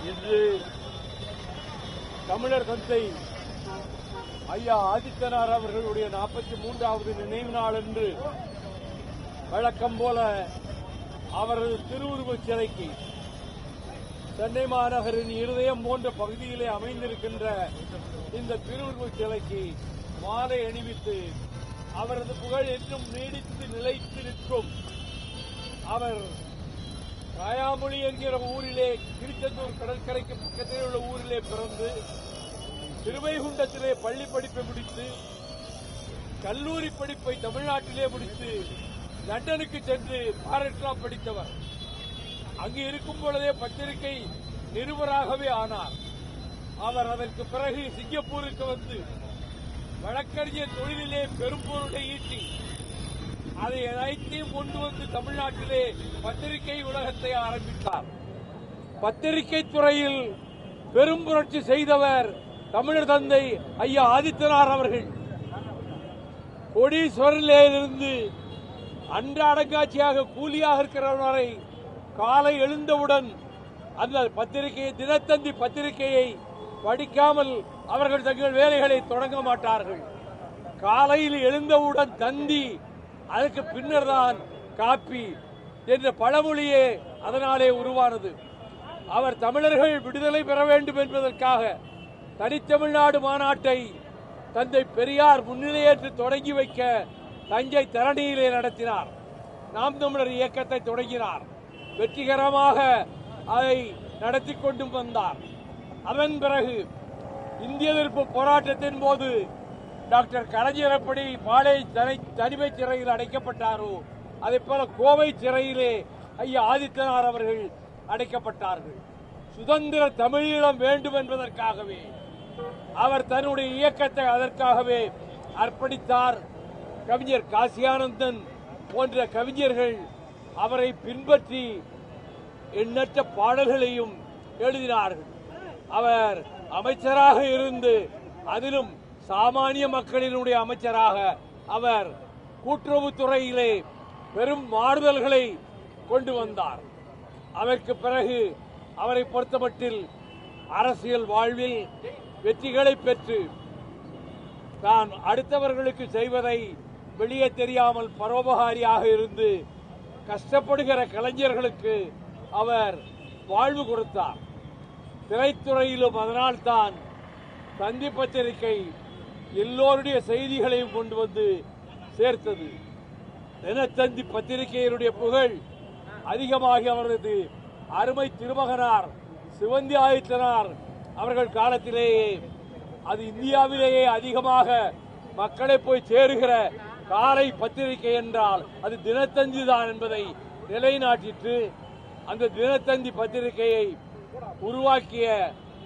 இன்று தமிழர் தந்தை ஐயா ஆதித்தனார் அவர்களுடைய 43வது நினைவு நாள் என்று வழக்கம் போல அவரது திருவுருவச் சிலைக்கு சென்னை மாநகரின் இருதயம் போன்ற பகுதியிலே அமைந்திருக்கின்ற இந்த திருவுருவச் சிலைக்கு மாலை அணிவித்து அவரது புகழ் என்றும் நீடித்து நிலைத்து நிற்கும். அவர் ராயாமொழி என்கிற ஊரிலே திருச்செந்தூர் கடற்கரைக்கு பக்கத்தில் உள்ள ஊரிலே பிறந்து திருவைகுண்டத்திலே பள்ளி படிப்பை முடித்து கல்லூரி படிப்பை தமிழ்நாட்டிலே முடித்து லண்டனுக்கு சென்று பாரட்லாம் படித்தவர். அங்கு இருக்கும் பொழுதே பத்திரிகை நிருபராகவே ஆனார். அவர் அதற்கு பிறகு சிங்கப்பூருக்கு வந்து வழக்கறிஞர் தொழிலிலே பெரும் பொருளை ஈட்டி அதை அனைத்தையும் கொண்டு வந்து தமிழ்நாட்டிலே பத்திரிகை உலகத்தை ஆரம்பித்தார். பத்திரிகை துறையில் பெரும் புரட்சி செய்தவர் தமிழர் தந்தை ஐயா ஆதித்தனார் அவர்கள். கோடீஸ்வரிலிருந்து அன்றாடங்காட்சியாக கூலியாக இருக்கிறவரை காலை எழுந்தவுடன் அந்த பத்திரிகையை தினத்தந்தி பத்திரிகையை படிக்காமல் அவர்கள் தங்கள் வேலைகளை தொடங்க மாட்டார்கள். காலையில் எழுந்தவுடன் தந்தி, அதற்கு பின்னர் தான் காப்பி என்ற பழமொழியே அதனாலே உருவானது. அவர் தமிழர்கள் விடுதலை பெற வேண்டும் என்பதற்காக தனித்தமிழ்நாடு மாநாட்டை தந்தை பெரியார் முன்னிலையேற்று தொடங்கி வைக்க தஞ்சை தரணியிலே நடத்தினார். நாம் தமிழர் இயக்கத்தை தொடங்கினார். வெற்றிகரமாக அதை நடத்தி கொண்டு வந்தார். அதன் பிறகு இந்திய எதிர்ப்பு போராட்டத்தின் போது டாக்டர் கலைஞர் எப்படி பாளை தனிமை சிறையில் அடைக்கப்பட்டாரோ அதே போல கோவை சிறையிலே ஐயா ஆதித்தனார் அவர்கள் அடைக்கப்பட்டார்கள். சுதந்திர தமிழீழம் வேண்டும் என்பதற்காகவே அவர் தன்னுடைய இயக்கத்தை அதற்காகவே அர்ப்பணித்தார். கவிஞர் காசியானந்தன் போன்ற கவிஞர்கள் அவரை பின்பற்றி எண்ணற்ற பாடல்களையும் எழுதினார்கள். அவர் அமைச்சராக இருந்து அதிலும் சாமானிய மக்களினுடைய அமைச்சராக அவர் கூட்டுறவுத்துறையிலே பெரும் மாறுதல்களை கொண்டு வந்தார். அதற்கு பிறகு அவரை பொறுத்தமட்டில் அரசியல் வாழ்வில் வெற்றிகளை பெற்று தான் அடுத்தவர்களுக்கு செய்வதை வெளியே தெரியாமல் பரோபகாரியாக இருந்து கஷ்டப்படுகிற கலைஞர்களுக்கு அவர் வாழ்வு கொடுத்தார். திரைத்துறையிலும் அதனால் தான் தந்தி பத்திரிகை எல்லோருடைய செய்திகளையும் கொண்டு வந்து சேர்த்தது. தினத்தந்தி பத்திரிகையினுடைய புகழ் அதிகமாகி அவரது அருமை திருமகனார் சிவந்தி ஆதித்தனார் அவர்கள் காலத்திலேயே அது இந்தியாவிலேயே அதிகமாக மக்களை போய் சேருகிற காலை பத்திரிகை என்றால் அது தினத்தந்தி தான் என்பதை நிலைநாட்டிட்டு அந்த தினத்தந்தி பத்திரிகையை உருவாக்கிய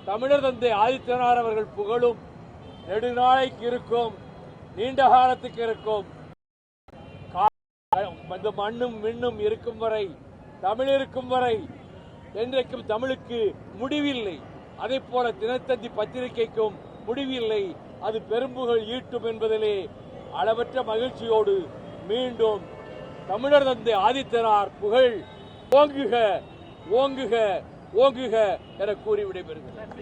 தமிழர் தந்தை ஆதித்தனார் அவர்கள் புகழும் நெடுநாளைக்கு இருக்கும், நீண்ட காலத்துக்கு இருக்கும். அந்த மண்ணும் மின்னும் இருக்கும் வரை, தமிழ் இருக்கும் வரை என்றைக்கும் தமிழுக்கு முடிவில்லை. அதே போல தினத்தந்தி பத்திரிகைக்கும் முடிவில்லை. அது பெரும்புகழ் ஈட்டும் என்பதிலே அளவற்ற மகிழ்ச்சியோடு மீண்டும் தமிழர் தந்தை ஆதித்தனார் புகழ் ஓங்குக ஓங்குக ஓங்குக என கூறி விடைபெறுகிறார்.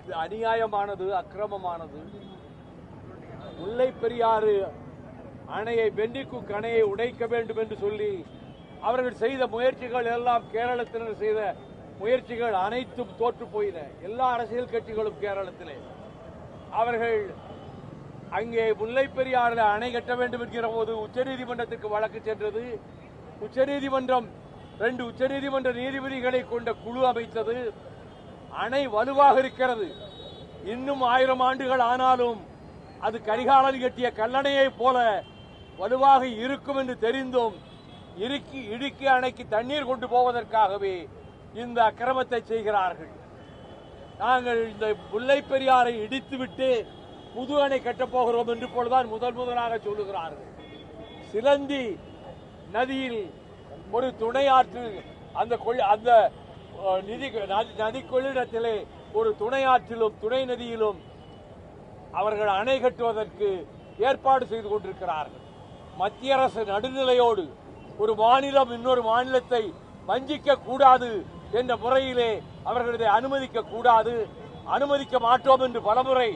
இது அநியாயமானது, அக்கிரமமானது. முல்லை பெரியாறு அணையை வெண்டிக்குக் அணையை உடைக்க வேண்டும் என்று சொல்லி அவர்கள் செய்த முயற்சிகள் எல்லாம், கேரளத்தினர் செய்த முயற்சிகள் அனைத்தும் தோற்று போயின. எல்லா அரசியல் கட்சிகளும் கேரளத்திலே அவர்கள் அங்கே முல்லை பெரியாறில் அணை கட்ட வேண்டும் என்கிற போது உச்சநீதிமன்றத்துக்கு வழக்கு சென்றது. உச்சநீதிமன்றம் 2 உச்சநீதிமன்ற நீதிபதிகளை கொண்ட குழு அமைத்தது. அணை வலுவாக இருக்கிறது. இன்னும் 1000 ஆண்டுகள் ஆனாலும் அது கரிகாலன் கட்டிய கல்லணையை போல வலுவாக இருக்கும் என்று தெரிந்தும் இடுக்கி அணைக்கு தண்ணீர் கொண்டு போவதற்காகவே இந்த அக்கிரமத்தை செய்கிறார்கள். நாங்கள் இந்த முல்லை பெரியாரை இடித்துவிட்டு புது அணை கட்டப்போகிறோம் என்று போலதான் முதலாக சொல்லுகிறார்கள். சிலந்தி நதியில் ஒரு துணை ஆற்று, அந்த நதி கொள்ளிடத்திலே ஒரு துணை ஆற்றிலும் துணை நதியிலும் அவர்கள் அணை கட்டுவதற்கு ஏற்பாடு செய்து கொண்டிருக்கிறார்கள். மத்திய அரசு நடுநிலையோடு ஒரு மாநிலம் இன்னொரு மாநிலத்தை வஞ்சிக்க கூடாது என்ற முறையிலே அவர்கள் இதை அனுமதிக்க கூடாது, அனுமதிக்க மாட்டோம் என்று பலமுறை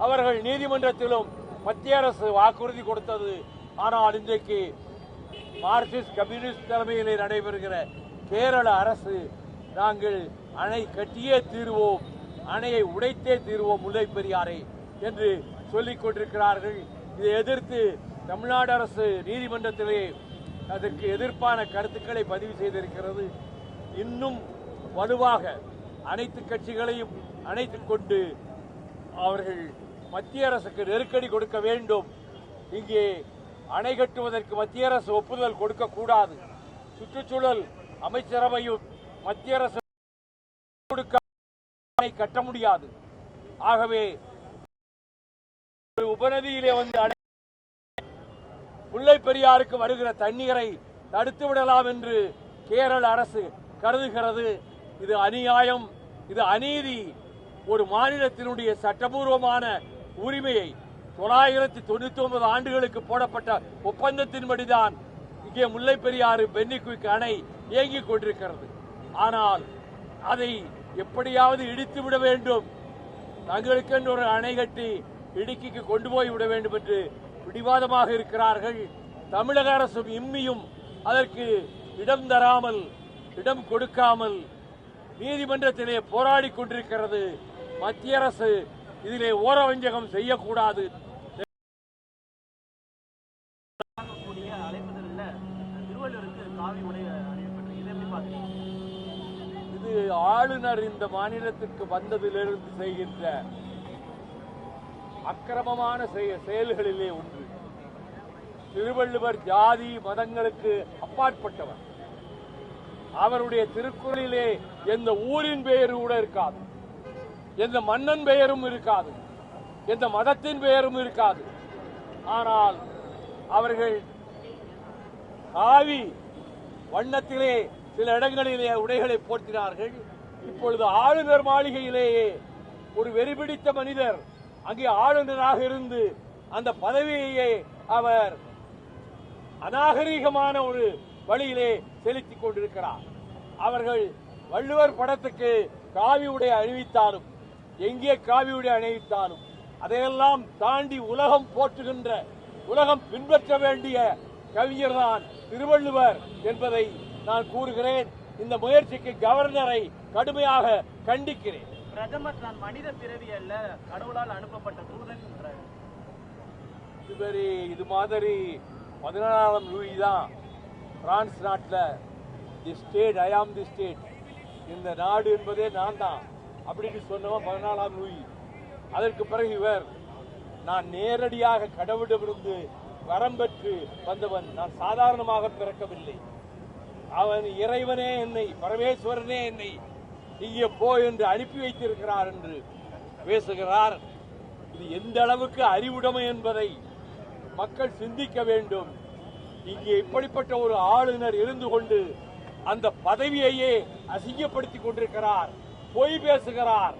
அவர்கள் நீதிமன்றத்திலும் மத்திய அரசு வாக்குறுதி கொடுத்தது. ஆனால் இன்றைக்கு மார்க்சிஸ்ட் கம்யூனிஸ்ட் தலைமையிலே நடைபெறுகிற கேரள அரசு நாங்கள் அணை கட்டியே தீர்வோம், அணையை உடைத்தே தீர்வோம் முல்லை பெரியாரை என்று சொல்லிக் கொண்டிருக்கிறார்கள். இதை எதிர்த்து தமிழ்நாடு அரசு நீதிமன்றத்திலே அதற்கு எதிர்ப்பான கருத்துக்களை பதிவு செய்திருக்கிறது. இன்னும் வலுவாக அனைத்து கட்சிகளையும் அணைத்துக் கொண்டு அவர்கள் மத்திய அரசுக்கு நெருக்கடி கொடுக்க வேண்டும். இங்கே அணை கட்டுவதற்கு மத்திய அரசு ஒப்புதல் கொடுக்கக்கூடாது. சுற்றுச்சூழல் அமைச்சரவையும் மத்திய அரசு அணை கட்ட முடியாது. ஆகவே உபநதியிலே வந்து முல்லை பெரியாருக்கு வருகிற தண்ணீரை தடுத்து விடலாம் என்று கேரள அரசு கருதுகிறது. இது அநியாயம், இது அநீதி. ஒரு மாநிலத்தினுடைய சட்டபூர்வமான உரிமையை 999 ஆண்டுகளுக்கு போடப்பட்ட ஒப்பந்தத்தின்படிதான் இங்கே முல்லை பெரியாறு பென்னிக்குயிக் அணை இயங்கிக் கொண்டிருக்கிறது. ஆனால் அதை எப்படியாவது இடித்து விட வேண்டும், தங்களுக்கென்று ஒரு அணை கட்டி இடுக்கிக்கு கொண்டு போய் விட வேண்டும் என்று பிடிவாதமாக இருக்கிறார்கள். தமிழக அரசும் இம்மியும் அதற்கு இடம் தராமல், இடம் கொடுக்காமல் நீதிமன்றத்திலே போராடி கொண்டிருக்கிறது. மத்திய அரசு இதிலே ஓரவஞ்சகம் செய்யக்கூடாது. இது ஆளுநர் இந்த மாநிலத்திற்கு வந்ததிலிருந்து செய்கின்ற அக்கிரமமான செயல்களிலே ஒன்று. திருவள்ளுவர் ஜாதி மதங்களுக்கு அப்பாற்பட்டவர். அவருடைய திருக்குறளிலே எந்த ஊரின் பெயரு கூட இருக்காது, எந்த மன்னன் பெயரும் இருக்காது, எந்த மதத்தின் பெயரும் இருக்காது. ஆனால் அவர்கள் காவி வண்ணத்திலே சில இடங்களிலே உடைகளை போர்த்தினார்கள். இப்பொழுது ஆளுநர் மாளிகையிலேயே ஒரு வெறிபிடித்த மனிதர் அங்கே ஆளுநராக இருந்து அந்த பதவியையே அவர் அநாகரீகமான ஒரு வழியிலே செலுத்திக் கொண்டிருக்கிறார். அவர்கள் வள்ளுவர் படத்துக்கு காவி உடை அணிவித்தாலும், எங்கே காவி உடை அணிவித்தாலும் அதையெல்லாம் தாண்டி உலகம் போற்றுகின்ற, உலகம் பின்பற்ற வேண்டிய கவிஞர் தான் திருவள்ளுவர் என்பதை நான் கூறுகிறேன். இந்த முயற்சிக்கு கவர்னரை கடுமையாக கண்டிக்கிறேன். பிரதமர் நான் மனித பிறவி அல்ல, கடவுளால் அனுப்பப்பட்ட தூதன். இது மாதிரி 14ஆம் லூயி தான் பிரான்ஸ் நாட்டில் தி ஸ்டேட், ஐ ஆம் தி ஸ்டேட், இந்த நாடு என்பதே நான் தான் அப்படின்னு சொன்னவன் 14ஆம் லூயி. அதற்கு பிறகு இவர், நான் நேரடியாக கடவுளிடமிருந்து வரம் பெற்று வந்தவன், நான் சாதாரணமாக பிறக்கவில்லை, அவன் இறைவனே என்னை, பரமேஸ்வரனே என்னை இங்கே போ என்று அனுப்பி வைத்திருக்கிறார் என்று பேசுகிறார். இது எந்த அளவுக்கு அறிவுடைமை என்பதை மக்கள் சிந்திக்க வேண்டும். இங்கே இப்படிப்பட்ட ஒரு ஆளுநர் இருந்து கொண்டு அந்த பதவியையே அசிங்கப்படுத்திக் கொண்டிருக்கிறார், பொய் பேசுகிறார்.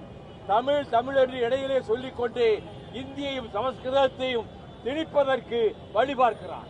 தமிழ் தமிழ் என்று இடையிலே சொல்லிக் கொண்டு இந்தியையும் சமஸ்கிருதத்தையும் திணிப்பதற்கு வழிபார்க்கிறார்.